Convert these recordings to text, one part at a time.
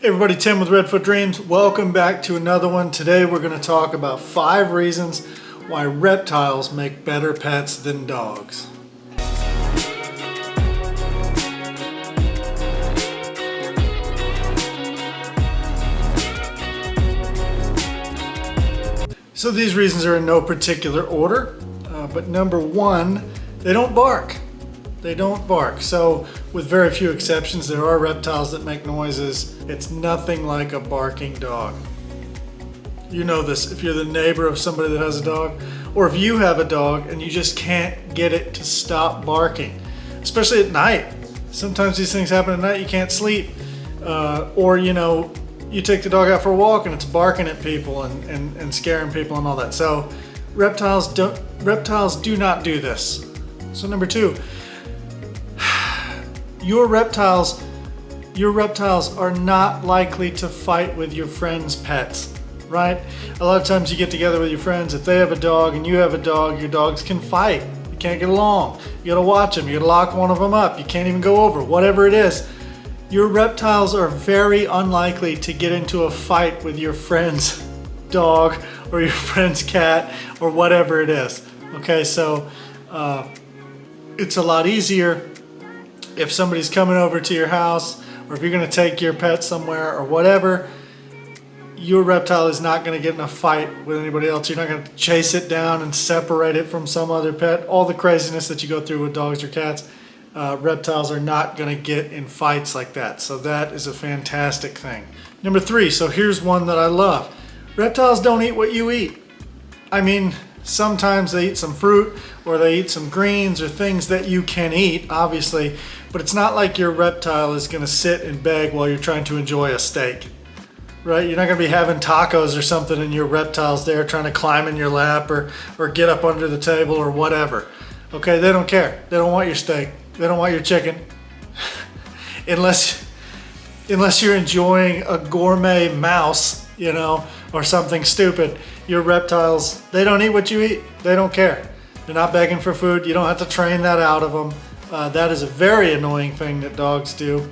Hey everybody, Tim with Redfoot Dreams. Welcome back to another one. Today we're going to talk about 5 reasons why reptiles make better pets than dogs. So these reasons are in no particular order, but number 1, they don't bark. They don't bark. So with very few exceptions, there are reptiles that make noises. It's nothing like a barking dog. You know this if you're the neighbor of somebody that has a dog, or if you have a dog and you just can't get it to stop barking, especially at night. Sometimes these things happen at night, you can't sleep. Or you take the dog out for a walk and it's barking at people and scaring people and all that. So reptiles do not do this. So number 2, your reptiles are not likely to fight with your friends' pets, right? A lot of times you get together with your friends, if they have a dog and you have a dog, your dogs can fight. You can't get along. You gotta watch them, you gotta lock one of them up, you can't even go over, whatever it is. Your reptiles are very unlikely to get into a fight with your friend's dog or your friend's cat or whatever it is. Okay, so it's a lot easier if somebody's coming over to your house, or if you're going to take your pet somewhere or whatever. Your reptile is not going to get in a fight with anybody else. You're not going to chase it down and separate it from some other pet. All the craziness that you go through with dogs or cats, reptiles are not going to get in fights like that. So that is a fantastic thing. Number 3, so here's one that I love. Reptiles don't eat what you eat. I mean, sometimes they eat some fruit or they eat some greens or things that you can eat, obviously, but it's not like your reptile is going to sit and beg while you're trying to enjoy a steak, right? You're not going to be having tacos or something and your reptile's there trying to climb in your lap or get up under the table or whatever. Okay, they don't care. They don't want your steak. They don't want your chicken. unless you're enjoying a gourmet mouse, or something stupid. Your reptiles, they don't eat what you eat. They don't care. They're not begging for food. You don't have to train that out of them. That is a very annoying thing that dogs do,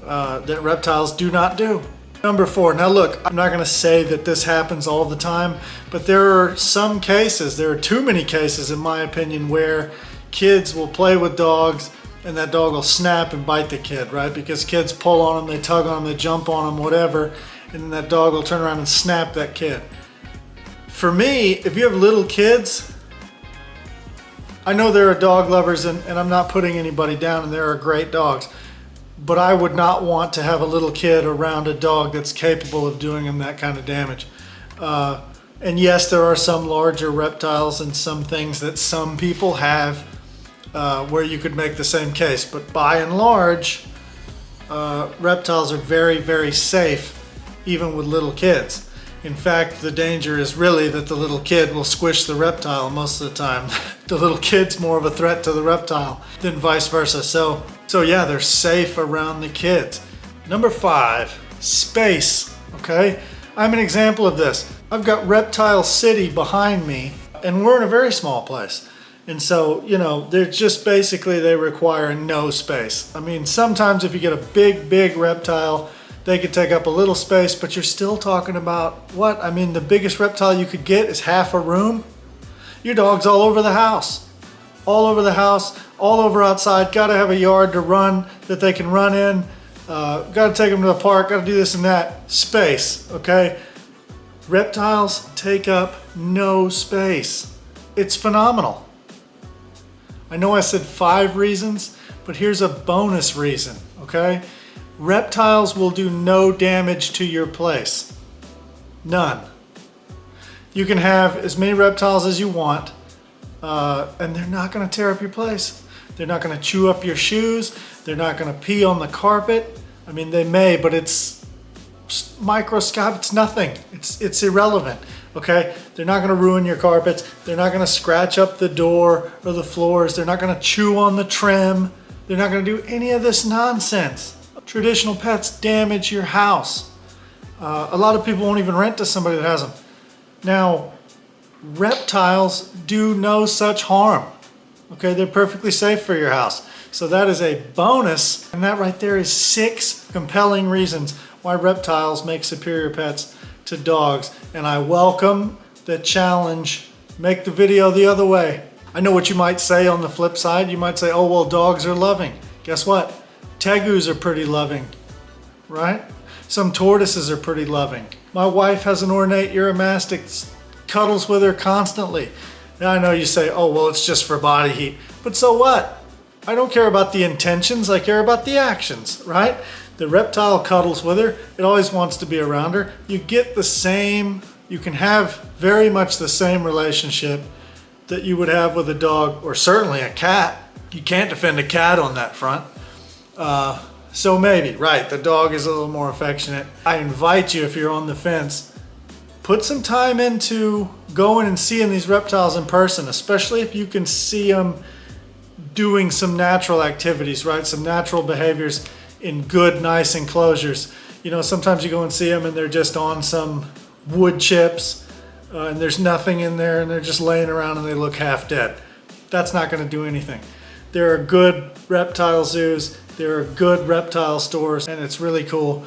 that reptiles do not do. Number 4, now look, I'm not gonna say that this happens all the time, but there are some cases, there are too many cases in my opinion, where kids will play with dogs and that dog will snap and bite the kid, right? Because kids pull on them, they tug on them, they jump on them, whatever, and then that dog will turn around and snap that kid. For me, if you have little kids, I know there are dog lovers and I'm not putting anybody down, and there are great dogs, but I would not want to have a little kid around a dog that's capable of doing him that kind of damage. And yes, there are some larger reptiles and some things that some people have where you could make the same case, but by and large, reptiles are very, very safe even with little kids. In fact, the danger is really that the little kid will squish the reptile most of the time. The little kid's more of a threat to the reptile than vice versa. So yeah, they're safe around the kids. Number 5, space, okay? I'm an example of this. I've got Reptile City behind me, and we're in a very small place. And so, they're just basically, they require no space. I mean, sometimes if you get a big reptile, they could take up a little space, but you're still talking about what? I mean, the biggest reptile you could get is half a room. Your dog's all over the house. All over the house, all over outside. Got to have a yard to run that they can run in. Got to take them to the park. Got to do this and that. Space, okay? Reptiles take up no space. It's phenomenal. I know I said 5 reasons, but here's a bonus reason, okay? Reptiles will do no damage to your place. None. You can have as many reptiles as you want, and they're not going to tear up your place. They're not going to chew up your shoes. They're not going to pee on the carpet. I mean, they may, but it's microscopic. It's nothing. It's irrelevant. Okay? They're not going to ruin your carpets. They're not going to scratch up the door or the floors. They're not going to chew on the trim. They're not going to do any of this nonsense. Traditional pets damage your house. A lot of people won't even rent to somebody that has them. Now, reptiles do no such harm. Okay, they're perfectly safe for your house. So that is a bonus, and that right there is 6 compelling reasons why reptiles make superior pets to dogs. And I welcome the challenge. Make the video the other way. I know what you might say on the flip side. You might say, oh, well, dogs are loving. Guess what? Tegus are pretty loving, right? Some tortoises are pretty loving. My wife has an ornate Uromastic, cuddles with her constantly. Now I know you say, oh, well, it's just for body heat. But so what? I don't care about the intentions, I care about the actions, right? The reptile cuddles with her, it always wants to be around her. You get the same, you can have very much the same relationship that you would have with a dog, or certainly a cat. You can't defend a cat on that front. So maybe, right, the dog is a little more affectionate. I invite you, if you're on the fence, put some time into going and seeing these reptiles in person, especially if you can see them doing some natural activities, right? Some natural behaviors in good, nice enclosures. You know, sometimes you go and see them and they're just on some wood chips and there's nothing in there and they're just laying around and they look half dead. That's not going to do anything. There are good reptile zoos, there are good reptile stores, and it's really cool.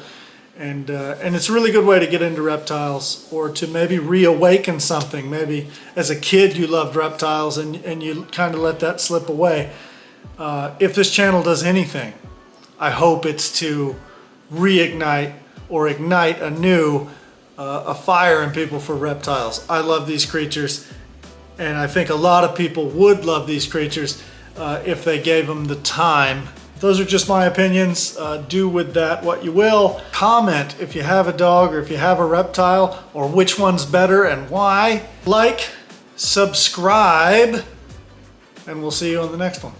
And it's a really good way to get into reptiles, or to maybe reawaken something. Maybe as a kid you loved reptiles and you kind of let that slip away. If this channel does anything, I hope it's to reignite or ignite anew a fire in people for reptiles. I love these creatures, and I think a lot of people would love these creatures if they gave them the time. Those are just my opinions. Do with that what you will. Comment if you have a dog or if you have a reptile, or which one's better and why. Like, subscribe, and we'll see you on the next one.